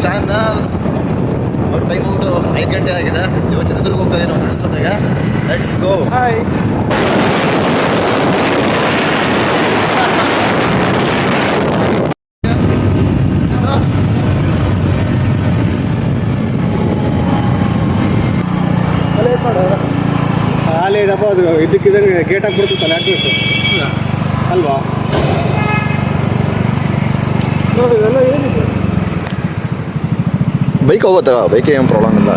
ಫ್ಯಾನ್ನ. ಅವ್ರ ಟೈಮ್ ಊಟ 5 ಗಂಟೆ ಆಗಿದೆ. ಇವಾಗ ಚಿತ್ರದುರ್ಗ ಹೋಗ್ತಾ ಇದ್ದೀವಿ ನಮ್ಮ ಫ್ರೆಂಡ್ಸ್ ಜೊತೆಗೆ. Let's go. ಹಾಯ್. ಅಲ್ಲೇ ಇದಪ್ಪ, ಅದು ಇದಕ್ಕಿದಂಗೆ ಗೇಟ್ ಹಾಕ್ಬಿಡ್ತಲ್ಲ, ಹಾಕ್ಬೇಕು ಅಲ್ವಾ? ನೋಡಿ ಇವೆಲ್ಲ ಏನಿದೆ. ಬೈಕ್ ಹೋಗುತ್ತಾ? ಬೈಕ್ ಏನು ಪ್ರಾಬ್ಲಮ್ ಇಲ್ಲ.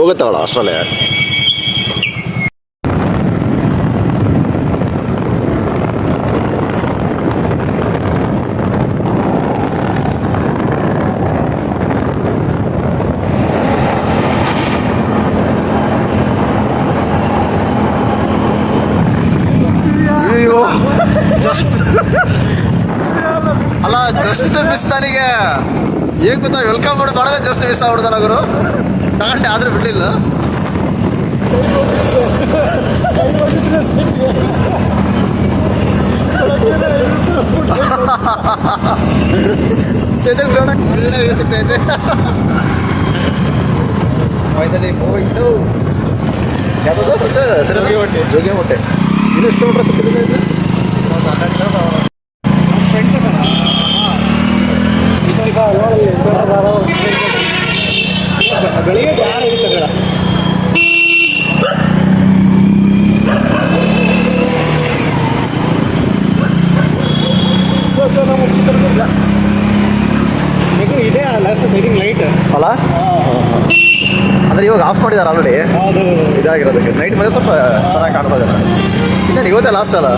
ಹೋಗುತ್ತಾವಳ ಅಷ್ಟರಲ್ಲೇ. ಅಲ್ಲ ಜಸ್ಟ್ ಮಿಸ್ ನನಗೆ ಏನ್ ಗೊತ್ತಾ, ವೆಲ್ಕಮ್ ಮಾಡಿ ಮಾಡೋದೇ ಜಸ್ಟ್ ಮಿಸ್ ಆಗ್ಬಿಡ್ತಾನ ಗುರು. ತಗೊಂಡೆ ಆದ್ರೆ ಬಿಡಲಿಲ್ಲ. ಚೇತನ್ ಗ್ರೌಂಡ್ ಒಳ್ಳೆ ಸಿಗ್ತೈತೆ. ಹೋಯ್ತು ಜೋಗಿ ಮೊಟ್ಟೆ. ಇನ್ನು ಎಷ್ಟು ಕಿಲೋಮೀಟರ್ ಬೆಳಿಗ್ಗೆ ಯಾರು ಇರ್ತದೆ. ಇದೆ ಲೈಟ್ ಅಲ್ಲ, ಅಂದ್ರೆ ಇವಾಗ ಆಫ್ ಮಾಡಿದಾರೆ ಆಲ್ರೆಡಿ. ಇದಾಗಿರೋದಕ್ಕೆ ನೈಟ್ ಮೇಲೆ ಸ್ವಲ್ಪ ಚೆನ್ನಾಗಿ ಕಾಣಿಸ್ತಾ ಇದೆ. ಇನ್ನೇನು ಇವತ್ತೇ ಲಾಸ್ಟ್ ಅಲ್ಲ.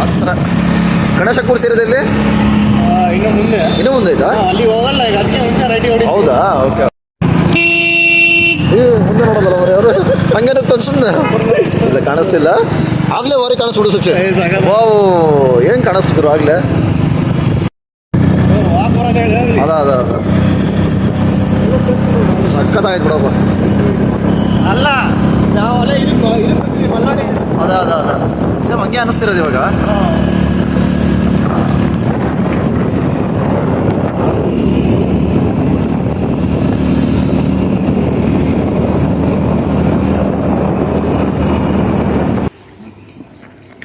ಹತ್ರ ಗಣೇಶ ಕೂರಿಸಿರೋದು ಇಲ್ಲಿ ಇನ್ನೂ ಮುಂದೆ ಆಯ್ತಾ? ಅಲ್ಲಿ ಹೋಗಲ್ಲ ಈಗ, ಅದಕ್ಕೆ ಮುಂಚೆ ರೈಟಿ ಹೊಡಿ. ಹೌದಾ? ಓಕೆ. ಮುಂದೆ ನೋಡಲ್ಲ ಅವರು ಹಂಗೇನು ಸುಮ್ಮನೆ ಇಲ್ಲ, ಕಾಣಿಸ್ತಿಲ್ಲ. ಆಗ್ಲೇ ಹೊರಗೆ ಕಾಣಿಸ್ಬಿಡು ಸಚ್ಚೆ. ವಾವ್, ಏನು ಕಾಣಿಸ್ತಿದ್ರು ಆಗ್ಲೇ. ಅದ ಸಖತ್ತಾಗೈತೆ ಬಿಡಪ್ಪ. ಅಲ್ಲ ನಾವಲ್ಲ ಅದ ಸೇಮ್ ಹಂಗೆ ಅನ್ನಿಸ್ತಿರೋದು ಇವಾಗ.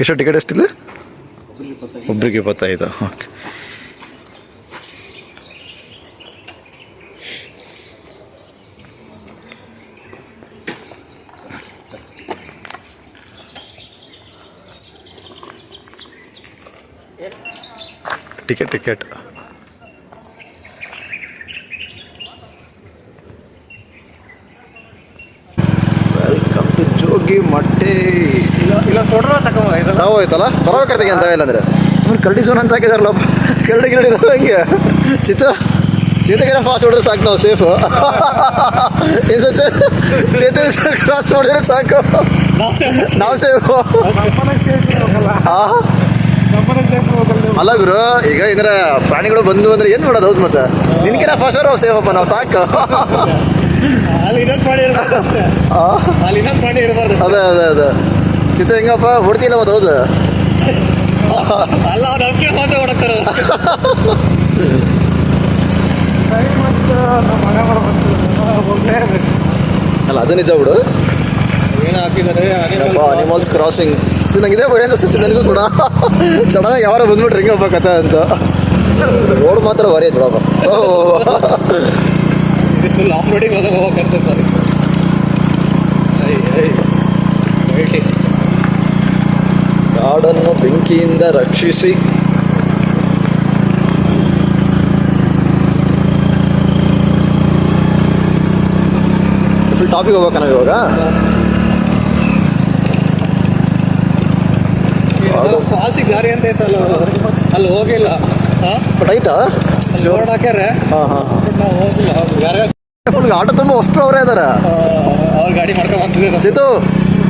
ಎಷ್ಟು ಟಿಕೆಟ್ ಎಷ್ಟಿಲ್ಲ? ಒಬ್ರಿಗೆ 25. ಓಕೆ. ಟಿಕೆಟ್ ವೆಲ್ಕಮ್ ಟು ಜೋಗಿ ಮೊಟ್ಟೆ. ಇಲ್ಲ ಫೋಟೋ ತಗೋಯ್ತಲ್ಲ, ಬರೋಕರ್ತಿಗೆ ಅಂತ ಇಲ್ಲಾಂದ್ರೆ ಕರಡಿ ಝೋನ್ ಅಂತ ಹಾಕಿದಾರಲ್ಲ. ಕರಡಿ ಹಂಗೆ ಚೇತಗೆಲ್ಲ ಫಾಸ್ಟ್ ಹೊಡ್ರೆ ಸಾಕು, ನಾವು ಸೇಫು. ಚೇತ ಕ್ರಾಸ್ ಮಾಡಿದ್ರೆ ಸಾಕು, ನಾವು ಸೇಫು. ಅಲ್ಲ ಗುರು, ಈಗ ಇಂದ್ರೆ ಪ್ರಾಣಿಗಳು ಬಂದು ಅಂದ್ರೆ ಏನು ಮಾಡೋದು? ಹೌದು, ಮತ್ತೆ ನಿನ್ಕಿನ ಫಾಸ್ಟ್ ನಾವು ಸೇಫಪ್ಪ, ನಾವು ಸಾಕು. ಅದೇ ಚಿತ್ತ ಹೆಂಗಪ್ಪ ಹೊಡ್ತಿಲ್ಲ ಮತ್ತೆ? ಹೌದು ಅಲ್ಲ, ಅದು ನಿಜ ಬಿಡು. ಏನು ಹಾಕಿದ್ದಾರೆ ಅನಿಮಲ್ಸ್ ಕ್ರಾಸಿಂಗ್. ನಂಗಿದೆ ಭಯ ಅನಿಸ್ತು ನನಗೂ ಕೂಡ. ಸಡನ್ನಾಗಿ ಯಾರು ಬಂದ್ಬಿಟ್ರೆ ಹೆಂಗಪ್ಪ ಕಥೆ ಅಂತ. ರೋಡ್ ಮಾತ್ರ ವರಿ ಆಯ್ತು ಬಿಡಪ್ಪ. ಫುಲ್ ಆಫ್ ರೋಡಿಗೆ ಹೋಗಕ್ಕೆ ಅನ್ಸುತ್ತೆ. ಕಾಡನ್ನು ಬೆಂಕಿಯಿಂದ ರಕ್ಷಿಸಿ. ಫುಲ್ ಟಾಪಿಗೆ ಹೋಗ್ಬೇಕ ನಾವು ಇವಾಗ. ಫಾಲ್ಸಿಗೆ ದಾರಿ ಅಂತ ಐತಲ್ಲ, ಅಲ್ಲಿ ಹೋಗಿಲ್ಲ. ಬಟ್ ಆಯ್ತಾ ರೋಡ್ ಹಾಕ್ಯಾರೆ. ನಾವು ಹೋಗಿಲ್ಲ. ಫುಲ್ ಆಟೋ ತುಂಬ ಅಷ್ಟು ಅವರೇ ಇದಾರೆ. ಅವ್ರ ಗಾಡಿ ಮಾಡ್ಕೊಂಡು ಬಂದಿದ್ದೀರ. ಚೇತು,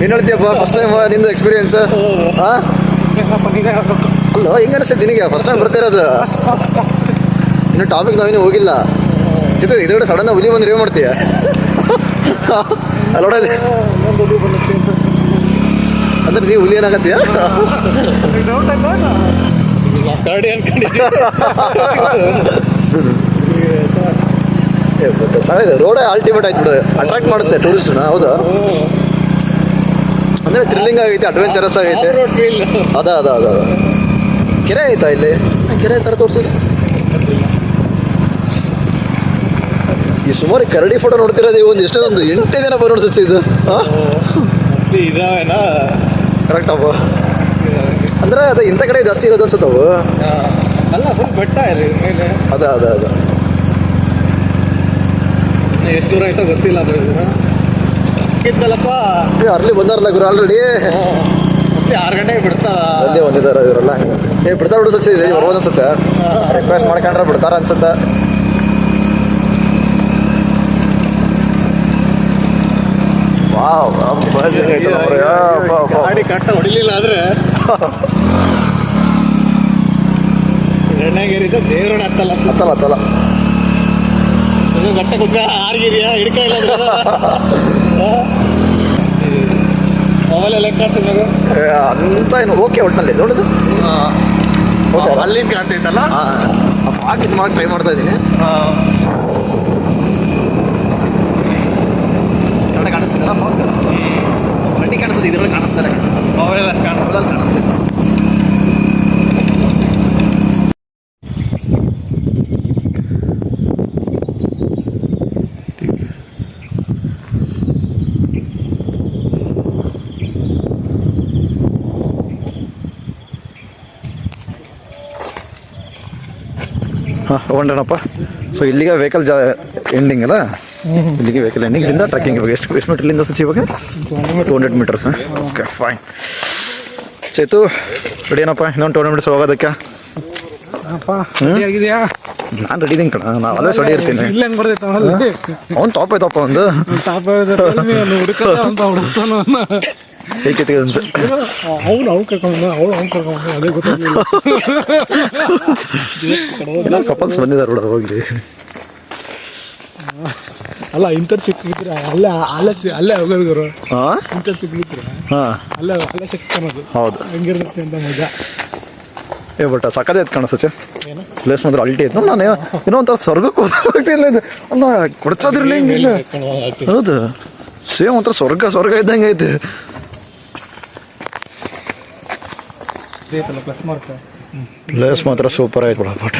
ಏನು ಹೇಳ್ತೀಯಪ್ಪ? ಫಸ್ಟ್ ಟೈಮ್ ನಿಂದು ಎಕ್ಸ್ಪೀರಿಯನ್ಸ್? ಹಾಂ, ಅಲ್ಲ ಹೆಂಗೆ ಅನಿಸ್ತೈತೆ ನಿನಗೆ ಫಸ್ಟ್ ಟೈಮ್ ಬರ್ತಿರೋದು? ಇನ್ನು ಟಾಪಿಕ್ ನಾವಿನ್ನೂ ಹೋಗಿಲ್ಲ. ಚೇತು, ಇದ್ರಗಡೆ ಸಡನ್ನಾಗಿ ಹುಲಿ ಬಂದ್ರೆ ಏನು ಮಾಡ್ತೀಯ? ಅಲ್ಲೋಡಲ್ಲಿ ಅಂದ್ರೆ ನೀವು ಹುಲಿ ಏನಾಗತ್ತೀಯ ಕರಡಿ ಅನ್ಕೊಂಡಿದ್ದೆ. ಚೆನ್ನಾಗಿದೆ ರೋಡೇ ಅಲ್ಟಿಮೇಟ್ ಆಯ್ತು ಬಿಡು ಅಟ್ರಾಕ್ಟ್ ಮಾಡುತ್ತೆ ಟೂರಿಸ್ಟ್ನ ಹೌದಾ ಅಂದರೆ ಥ್ರಿಲ್ಲಿಂಗ್ ಆಗೈತೆ ಅಡ್ವೆಂಚರಸ್ ಆಗೈತೆ ಅದ ಕೆರೆ ಆಯ್ತಾ ಇಲ್ಲಿ ಕೆರೆ ಥರ ತೋರಿಸಿದ್ರು ಈ ಸುಮಾರು ಕರಡಿ ಫೋಟೋ ನೋಡ್ತಿರೋದು ಒಂದು ಎಷ್ಟೊಂದು 8 ದಿನ ಬರೋಣ ಸಚ್ಚ ಇದು ಹಾಂ ಇದಾವೇನಾ ಕರೆಕ್ಟಪ್ಪ ಅಂದರೆ ಅದು ಇಂಥ ಕಡೆ ಜಾಸ್ತಿ ಇರೋದು ಅನ್ಸುತ್ತವು ಅಲ್ಲ ಫುಲ್ ಬೆಟ್ಟ ಇದೆ ಮೇಲೆ. ಅದ ಎಷ್ಟು ದೂರ ಆಯ್ತೋ ಗೊತ್ತಿಲ್ಲ ಅದು ಇದ್ದಲ್ಲಪ್ಪ. ಅರ್ಲಿ ಬಂದಾರಲ್ಲ ಗುರು ಆಲ್ರೆಡಿ ಮತ್ತೆ 6 ಗಂಟೆಗೆ ಬಿಡ್ತಾರ. ಅಲ್ಲೇ ಒಂದಿದ್ದಾರೆ ಇವರೆಲ್ಲ ಬಿಡ್ತಾರ ಬಿಡು ಸಚ್ಚ ಇದೆ ಬರ್ಬೋದು ಅನ್ಸುತ್ತೆ ರಿಕ್ವೆಸ್ಟ್ ಮಾಡ್ಕೊಂಡ್ರೆ ಬಿಡ್ತಾರ ಅನ್ಸುತ್ತೆ. ಗಾಡಿ ಕಟ್ಟ ಹೊಡಿಲಿಲ್ಲ ಆದ್ರೆ ಎಣ್ಣೆಗೇರಿದ ದೇವ್ರಣ ಹತ್ತಲ್ಲ ಇದು ಗಟ್ಟ ಕುಕ್ಕ ಆರ್ಗಿರಿಯಾ ಹಿಡ್ಕ ಇಲ್ಲ ಮೊಬೈಲ್ ಲೆಕ್ಕ ಕಾಡ್ತಿದ್ದಾಗ ಅಂತ ಏನು ಓಕೆ ಒಟ್ಟಿನಲ್ಲಿ ನೋಡೋದು ಅಲ್ಲಿಂದ ಕಾಣ್ತೈತಲ್ಲ ಹಾಕಿದ್ ಮಾಡಿ ಟ್ರೈ ಮಾಡ್ತಾ ಇದ್ದೀನಿ ಕಾಣಿಸ್ತಿದ್ದಲ್ಲ ಬಡ್ಡಿ ಕಾಣಿಸ್ತದೆ ಇದರಲ್ಲಿ ಕಾಣಿಸ್ತಾರೆ ಮೊಬೈಲ್ ಕಾಣಿಸ್ತಿದೆ ಹಾಂ ಹೊಂಡೋಣಪ್ಪ ಸೊ ಇಲ್ಲಿಗೆ ವೆಹಿಕಲ್ ಎಂಡಿಂಗ್ ಅಲ್ಲ ಇಲ್ಲಿಗೆ ವೆಹಿಕಲ್ ಎಂಡಿಂಗ್ ಇಲ್ಲಿಂದ ಟ್ರೆಕ್ಕಿಂಗ್ ಇವಾಗ ಎಷ್ಟು ಮೀಟರ್ ಇಲ್ಲಿಂದ ಸಚಿ ಇವಾಗ 200 metres okay fine Chethu ready ಏನಪ್ಪ ಇನ್ನೊಂದು 200 ಮೀಟರ್ಸ್ ಹೋಗೋದಕ್ಕೆ ಆಗಿದೆಯಾ ನಾನು ರೆಡಿ ಇದೀನಿ ಕಣ ನಾವು ಅಲ್ಲೇ ರೆಡಿ ಇರ್ತೀನಿ ಇಲ್ಲ ಹೆಂಗೆ ಬರ್ತೈತೆ ಅವ್ನು ಟಾಪ್ ಆಯ್ತಪ್ಪ ಒಂದು ಹೇಗೆ ಅಂತ ಅವ್ನು ಕರ್ಕೊಂಡು ಅದೇ ಗೊತ್ತಾಗಲಿಲ್ಲ. ಕಪಲ್ಸ್ ಬಂದಿದ್ದಾರೆ ನೋಡ ಹೋಗಿ ಅಲ್ಲ ಇಂಥದ್ದು ಸಿಕ್ಕಿದ್ರೆ ಅಲ್ಲೇ ಹೋಗೋರು ಹಾಂ ಇಂಥದ್ದು ಸಿಕ್ಕಿದ್ರೆ ಹಾಂ ಅಲ್ಲೇ ಸಿಕ್ಕೋದು ಹೌದು ಹೆಂಗಿರ್ತೈತೆ ಅಂತ ಮಜಾ. ಬಟ್ ಸಕ್ಕದೇ ಕಾಣಿಸ್ತಚೆ ಪ್ಲೇಸ್ ಮಾತ್ರ ಅಲ್ಟಿ ಐತೆ ನಾನು ಏನೋ ಒಂಥರ ಸ್ವರ್ಗಕ್ಕೆ ಹೋಗ್ತಿಲ್ಲ ಇದು ಅಲ್ಲ ಕೊಡ್ಸೋದ್ರಲ್ಲ ಹಿಂಗಿಲ್ಲ ಹೌದು ಸೇಮ್ ಒಂಥರ ಸ್ವರ್ಗ ಇದ್ದಂಗೆ ಐತೆ ಪ್ಲೇಸ್ ಮಾತ್ರ ಸೂಪರ್ ಆಯ್ತು ಬಿಡ ಬಟ್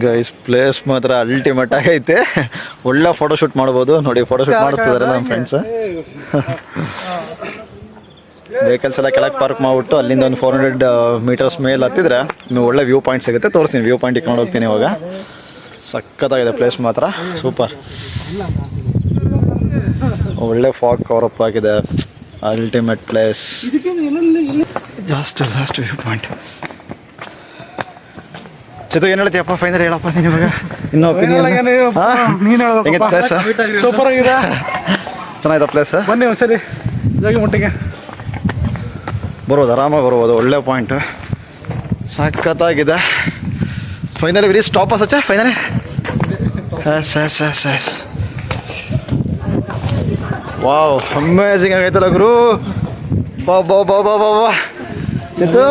ಗೈಸ್ ಪ್ಲೇಸ್ ಮಾತ್ರ ಅಲ್ಟಿಮೇಟ್ ಆಗೈತೆ ಒಳ್ಳೆ ಫೋಟೋಶೂಟ್ ಮಾಡ್ಬೋದು ನೋಡಿ ಫೋಟೋಶೂಟ್ ಮಾಡಿಸ್ತಿದ್ದಾರೆ ನಮ್ಮ ಫ್ರೆಂಡ್ಸ್ ವೆಹಿಕಲ್ಸ್ ಎಲ್ಲ ಕೆಳಗೆ ಪಾರ್ಕ್ ಮಾಡಿಬಿಟ್ಟು ಅಲ್ಲಿಂದ ಒಂದು 400 ಮೀಟರ್ಸ್ ಮೇಲೆ ಹತ್ತಿದ್ರೆ ನೀವು ಒಳ್ಳೆ ವ್ಯೂ ಪಾಯಿಂಟ್ ಸಿಗುತ್ತೆ ತೋರಿಸ್ತೀನಿ ವ್ಯೂ ಪಾಯಿಂಟ್ ಇಟ್ಕೊಂಡು ಹೋಗ್ತೀನಿ ಇವಾಗ ಸಖತ್ತಾಗಿದೆ ಪ್ಲೇಸ್ ಮಾತ್ರ ಸೂಪರ್ ಒಳ್ಳೆ ಫಾಗ್ ಕವರಪ್ ಆಗಿದೆ ultimate place last view point ಚಿತ್ರ ಏನು ಹೇಳ್ತೀಯಪ್ಪ ಫೈನಲ್ ಹೇಳಪ್ಪ ನೀನು ಇವಾಗ ಇನ್ನೂ ಹೆಂಗೆ ಪ್ಲೇಸ್ ಸೂಪರ್ ಆಗಿದೆ ಚೆನ್ನಾಗಿದೆ ಪ್ಲೇಸ್ ಬನ್ನಿ ಒಂದ್ಸರಿ ಮಟ್ಟಿಗೆ ಬರ್ಬೋದು ಆರಾಮಾಗಿ ಬರ್ಬೋದು ಒಳ್ಳೆ ಪಾಯಿಂಟ್ ಸಖತ್ತಾಗಿದೆ ಫೈನಲಿ ವೆರಿ ಸ್ಟಾಪ್ ಸಚ್ಚ ಫೈನಲಿ ಎಸ್ ವಾವ್ ಅಮೇಝಿಂಗ್ ಆಗೈತಲ್ಲ ಗುರು ಬಾ ಬಾ ಬಾ ಬಾ ಬಾ ಬಾ ಚಿತ್ತು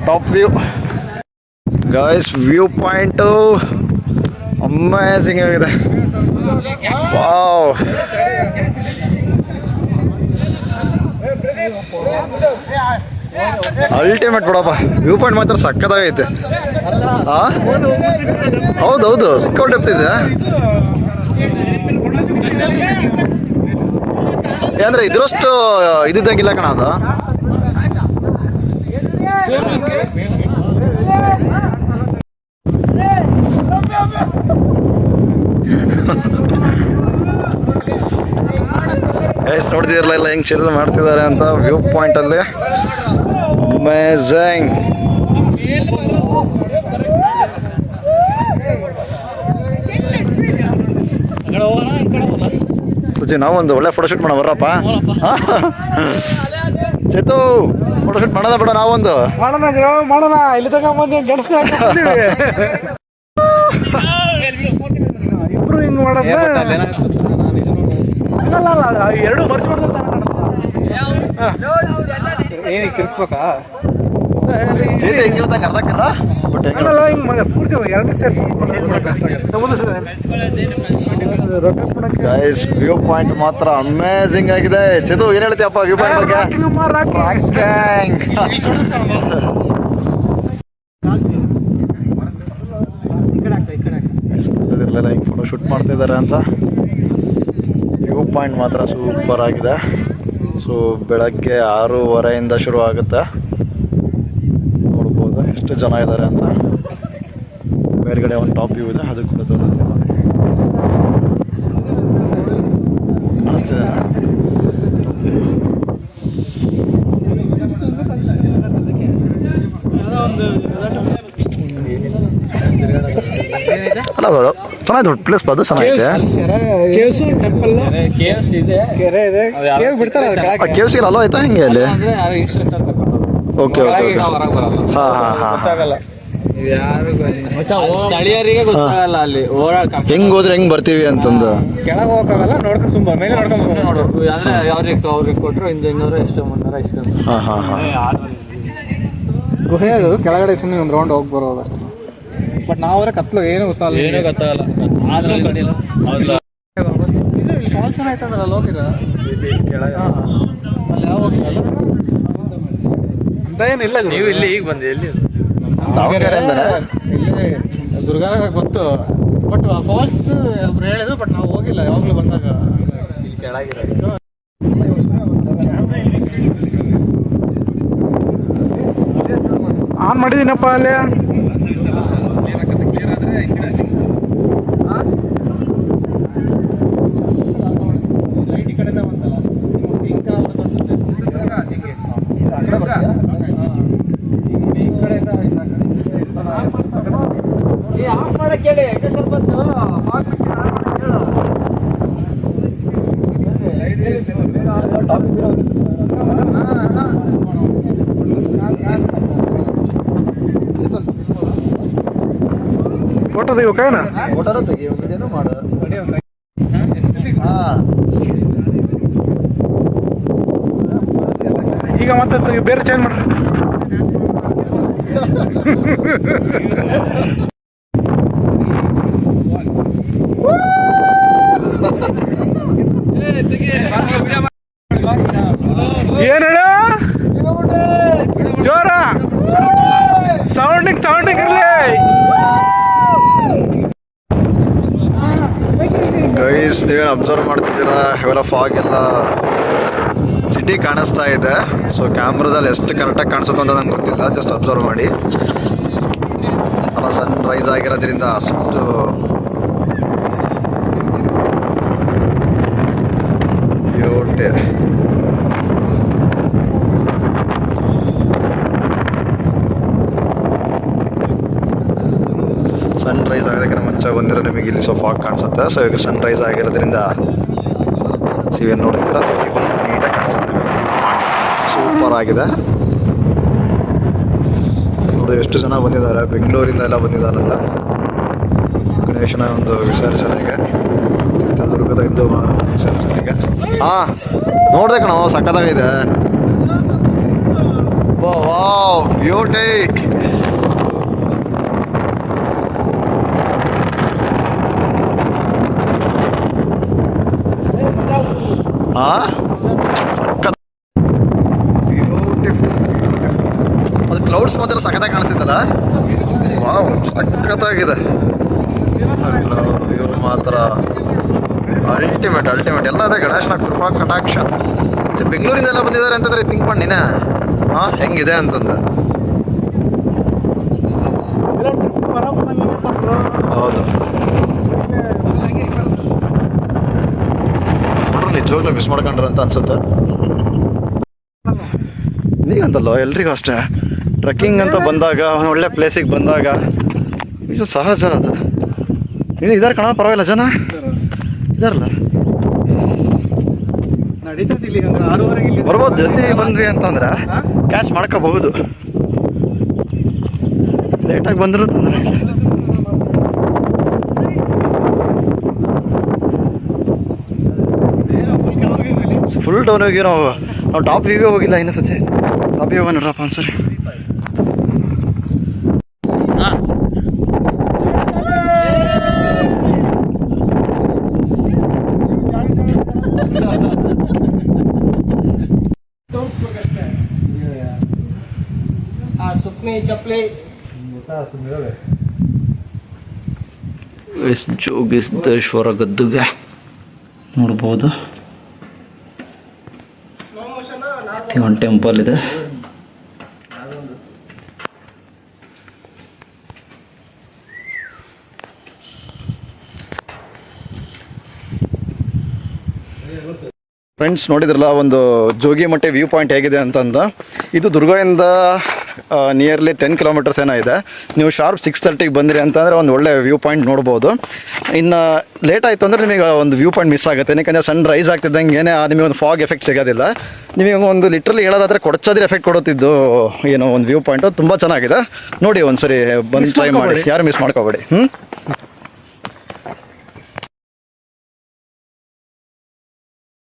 top view guys view point amazing ಆಗಿದೆ ವಾವ್ ಅಲ್ಟಿಮೇಟ್ ಬಿಡಪ್ಪ ವ್ಯೂ ಪಾಯಿಂಟ್ ಮಾತ್ರ ಸಕ್ಕತ್ತಾಗೈತೆ ಹೌದೌದು ಸಿಕ್ಕಾಪಟ್ಟೆ ಇದೆ ಅಂದರೆ ಇದ್ರಷ್ಟು ಇದ್ದಂಗಿಲ್ಲ ಕಣ ಅದು ಎಷ್ಟು ನೋಡ್ತಿರಲಿಲ್ಲ ಹೆಂಗೆ ಚಿಲ್ ಮಾಡ್ತಿದ್ದಾರೆ ಅಂತ ವ್ಯೂ ಪಾಯಿಂಟಲ್ಲಿ ಅಮೇಝಿಂಗ್ ಸುಜಿ ನಾವೊಂದು ಒಳ್ಳೆ ಫೋಟೋಶೂಟ್ ಮಾಡೋ ಬರ್ರಪ್ಪ. ಚೇತು ಫೋಟೋಶೂಟ್ ಮಾಡೋಣ ಬಿಡ ನಾವೊಂದು ಮಾಡೋಣ ಇಲ್ಲಿ ತಗೊಂಬಂದು ಇಬ್ರು ಹಿಂಗ್ ಮಾಡೋಣ. ಎರಡು ಮರ್ಚ್ ಮಾಡ್ತಾರೆ ಏನಿಗೆ ತಿರ್ಸ್ಬೇಕಾ ಅರ್ಧಕ್ಕಲ್ಲ ಬಟ್ ಹಿಂಗೆ ಪೂರ್ತಿ ಎರಡು ಸೇರಿ ಗೈಸ್ ವ್ಯೂ ಪಾಯಿಂಟ್ ಮಾತ್ರ ಅಮೇಝಿಂಗ್ ಆಗಿದೆ. ಚೇತು ಏನ್ ಹೇಳ್ತೀಯಪ್ಪ ವ್ಯೂ ಪಾಯಿಂಟ್ ಬಗ್ಗೆ? ಗೊತ್ತಿರಲಿಲ್ಲ ಹಿಂಗೆ ಫೋಟೋ ಶೂಟ್ ಮಾಡ್ತಿದ್ದಾರೆ ಅಂತ. ವ್ಯೂ ಪಾಯಿಂಟ್ ಮಾತ್ರ ಸೂಪರ್ ಆಗಿದೆ. ಸೊ ಬೆಳಗ್ಗೆ 6:30 ಶುರು ಆಗುತ್ತೆ. ನೋಡ್ಬೋದು ಎಷ್ಟು ಜನ ಇದ್ದಾರೆ ಅಂತ. ಮೇಲ್ಗಡೆ ಒಂದು ಟಾಪ್ ವ್ಯೂ ಇದೆ, ಅದು ಕೂಡ ತೋರಿಸ್ತೀನಿ ನೋಡಿ. ಕಾಣಿಸ್ತಿದೆ ಅಲ್ಲ ಬರೋ ಚೆನ್ನಾಗಿದೆ ಪ್ಲೇಸ್. ಅದು ಚೆನ್ನಾಗಿದೆ. ಕೇವ್ಸ್ ಅಲ್ಲೋ ಆಯ್ತಾ ಹಿಂಗೆ ಅಲ್ಲಿ? ಓಕೆ ಓಕೆ ಹಾಂ ಹಾಂ ಹಾಂ ಸ್ಥಳೀಯರಿಗೆ ಗೊತ್ತಾಗಲ್ಲ ಅಲ್ಲಿ ಹೆಂಗ್ ಹೋದ್ರೆ ಹೆಂಗ್ ಬರ್ತೀವಿ ಅಂತಂದು ಕೆಳಗೆ ಹೋಗಲ್ಲ. ನೋಡ್ಕೊಂಡು ಸುಮ್ಮ ಮೇಲೆ ನೋಡ್ಕೊಂಡು ನೋಡ್ಬೇಕು ಅಂದ್ರೆ ಅವ್ರಿಗೆ ಕೊಟ್ಟರು ಇನ್ನೂರು ಎಷ್ಟು ಮುನ್ನೂರ ಇಸ್ಕೊಂಡು. ಹಾಂ ಹಾಂ ಹಾಂ ಗುಹೆ ಅದು ಕೆಳಗಡೆ ಸುಮ್ಮನೆ ಒಂದು ರೌಂಡ್ ಹೋಗಿ ಬರೋದು ಅಷ್ಟೇ. ಬಟ್ ನಾವ್ರೆ ಕತ್ಲು ಏನು ಗೊತ್ತಾಗಲ್ಲ. ಏನೂ ಗೊತ್ತಾಗಲ್ಲ. ಇದು ಫಾಲ್ಸ್ ಆಯ್ತಂದ್ರೆ ಅಲ್ಲಿ ಹೋಗಿರ ಕೆಳಗೆ ಅಲ್ಲಿ ಯಾವ ಹೋಗಿಲ್ಲ ಅಂತ ಏನಿಲ್ಲ. ನೀವು ಇಲ್ಲಿ ಈಗ ಬಂದೆ ಎಲ್ಲಿ ಇಲ್ಲಿ ದುರ್ಗ ಗೊತ್ತು. ಬಟ್ ಫಾಲ್ಸ್ ಒಬ್ರು ಹೇಳಿದ್ರು, ಬಟ್ ನಾವು ಹೋಗಿಲ್ಲ. ಯಾವಾಗಲೂ ಬಂದಾಗ ಇಲ್ಲಿ ಕೆಳಗಿರೋ ಆನ್ ಮಾಡಿದ್ದೀನಪ್ಪ ಅಲ್ಲಿ. ಫೋಟೋ ತೆಗಿಬೇಕಾ? ಫೋಟೋನು ತೆಗಿಯೋ ವಿಡಿಯೋನು ಮಾಡು. ಹಾಂ ಈಗ ಮತ್ತೆ ಬೇರೆ ಚೇಂಜ್ ಮಾಡ್ರಿ. ಏನ್ ಹೇಳ ಜೋರ ಸೌಂಡಿಂಗ್ ಇರ್ಲಿ. ಗೈಸ್ ನೀವೇನು ಅಬ್ಸರ್ವ್ ಮಾಡ್ತಿದ್ದೀರಾ? ಇವೆಲ್ಲ ಫಾಗ್ ಎಲ್ಲ ಸಿಟಿ ಕಾಣಿಸ್ತಾ ಇದೆ. ಸೊ ಕ್ಯಾಮ್ರಾದಲ್ಲಿ ಎಷ್ಟು ಕರೆಕ್ಟಾಗಿ ಕಾಣಿಸುತ್ತೆ ಅಂತ ನಂಗೆ ಗೊತ್ತಿಲ್ಲ. ಜಸ್ಟ್ ಅಬ್ಸರ್ವ್ ಮಾಡಿ. ಸನ್ ರೈಸ್ ಆಗಿರೋದ್ರಿಂದ ಅಷ್ಟು ಬ್ಯೂಟಿ. ಸನ್ ರೈಸ್ ಆಗೋದಕ್ಕೆ ಮುಂಚೆ ಬಂದಿರೋ ನಿಮಗೆ ಇಲ್ಲಿ ಫಾಗ್ ಕಾಣಿಸುತ್ತೆ. ಸೊ ಈಗ ಸನ್ ರೈಸ್ ಆಗಿರೋದ್ರಿಂದ ಸಿವೇನು ನೋಡ್ತಿದ್ದೀರಾ? ಫುಲ್ ನೀಟಾಗಿ ಕಾಣಿಸುತ್ತೆ. ಸೂಪರ್ ಆಗಿದೆ. ನೋಡಿ ಎಷ್ಟು ಜನ ಬಂದಿದ್ದಾರೆ. ಬೆಂಗಳೂರಿಂದ ಎಲ್ಲ ಬಂದಿದ್ದಾರಂತ ಗಣೇಶನ ಒಂದು ವಿಸರ್ಜನೆಗೆ, ಚಿತ್ರದುರ್ಗದ ಇದ್ದು ವಿಸರ್ಜನೆಗೆ. ಹಾಂ ನೋಡ್ದೆ ಕಣ, ಸಖತ್ತಾಗಿದೆ. Wow beauty. ಬ್ಯೂಟಿಫುಲ್ ಅದು ಕ್ಲೌಡ್ಸ್ ಮಾತ್ರ ಸಖತ್ತಾಗಿ ಕಾಣಿಸ್ತೈತಲ್ಲ. ವಾವ್ ಸಖತ್ತಾಗಿದೆ. ವ್ಯೂ ಮಾತ್ರ ಅಲ್ಟಿಮೇಟ್ ಎಲ್ಲ ಅದೇ. ಗಣೇಶನ ಕೃಪಾ ಕಟಾಕ್ಷ. ಬೆಂಗಳೂರಿಂದ ಎಲ್ಲ ಬಂದಿದ್ದಾರೆ ಅಂತಂದ್ರೆ ಥಿಂಕ್ ಮಾಡಿ ನೀನೆ ಹೆಂಗಿದೆ ಅಂತಂದು. ಹೌದು ನೋಡ್ರಿ, ನಿಜವಾಗ್ಲೂ ಮಿಸ್ ಮಾಡ್ಕೊಂಡ್ರ ಅಂತ ಅನ್ಸುತ್ತೆ. ನೀಗಂತಲ್ಲ ಎಲ್ರಿಗೂ ಅಷ್ಟೇ. ಟ್ರೆಕ್ಕಿಂಗ್ ಅಂತ ಬಂದಾಗ ಒಳ್ಳೆ ಪ್ಲೇಸಿಗೆ ಬಂದಾಗ ಇದು ಸಹಜ. ಅದು ನೀನು ಇದಾರೆ ಕಣ, ಪರವಾಗಿಲ್ಲ ಜನ ಇದಾರಲ್ಲ. ನಡೀತದೆ ಇಲ್ಲಿ ಅಂದ್ರೆ 6:30 ಇಲ್ಲಿ ಬರ್ಬೋದು. ಜಲ್ದಿ ಬಂದ್ವಿ ಅಂತಂದ್ರೆ ಕ್ಯಾಚ್ ಮಾಡ್ಕೋಬಹುದು. ಲೇಟಾಗಿ ಬಂದರೂ ತೊಂದರೆ ಇಲ್ಲ. ಫುಲ್ ಡೌನ್ ಹೋಗಿ ನಾವು ಟಾಪ್ ವ್ಯೂವೇ ಹೋಗಿಲ್ಲ ಇನ್ನು ಸತಿ. ಟಾಪ್ ವ್ಯೂ ನೋಡ್ರಪ್ಪ ಅನ್ಸರಿ. ಸುಕ್ಮಿ ಚಪ್ಪಲಿ ಜೋಗಿಸಿದ್ದೇಶ್ವರ ಗದ್ದುಗೆ ನೋಡ್ಬೋದು. ಒಂದು ಟೆಂಪಲ್ ಇದೆ. ಫ್ರೆಂಡ್ಸ್ ನೋಡಿದ್ರಲ್ಲ ಒಂದು ಜೋಗಿಮಟ್ಟೆ ವ್ಯೂ ಪಾಯಿಂಟ್ ಹೇಗಿದೆ ಅಂತಂದು. ಇದು ದುರ್ಗದಿಂದ ನಿಯರ್ಲಿ 10 ಕಿಲೋಮೀಟರ್ಸ್ ಏನೋ ಇದೆ. ನೀವು ಶಾರ್ಪ್ 6:30ಗೆ ಬಂದಿರಿ ಅಂತಂದರೆ ಒಂದು ಒಳ್ಳೆ ವ್ಯೂ ಪಾಯಿಂಟ್ ನೋಡ್ಬೋದು. ಇನ್ನು ಲೇಟ್ ಆಯಿತು ಅಂದರೆ ನಿಮಗೆ ಒಂದು ವ್ಯೂ ಪಾಯಿಂಟ್ ಮಿಸ್ ಆಗುತ್ತೆ. ಯಾಕಂದರೆ ಸನ್ ರೈಸ್ ಆಗ್ತಿದ್ದಂಗೆ ನಿಮಗೆ ಒಂದು ಫಾಗ್ ಎಫೆಕ್ಟ್ ಸಿಗೋದಿಲ್ಲ. ನಿಮಗೆ ಒಂದು ಲಿಟ್ರಲಿ ಹೇಳೋದಾದರೆ ಕೊಡಚಾದ್ರಿ ಎಫೆಕ್ಟ್ ಕೊಡುತ್ತಿದ್ದು ಏನೋ ಒಂದು ವ್ಯೂ ಪಾಯಿಂಟು ತುಂಬ ಚೆನ್ನಾಗಿದೆ. ನೋಡಿ ಒಂದು ಸರಿ ಬಂದು ಟ್ರೈ ಮಾಡಿ, ಯಾರು ಮಿಸ್ ಮಾಡ್ಕೋಬೇಡಿ.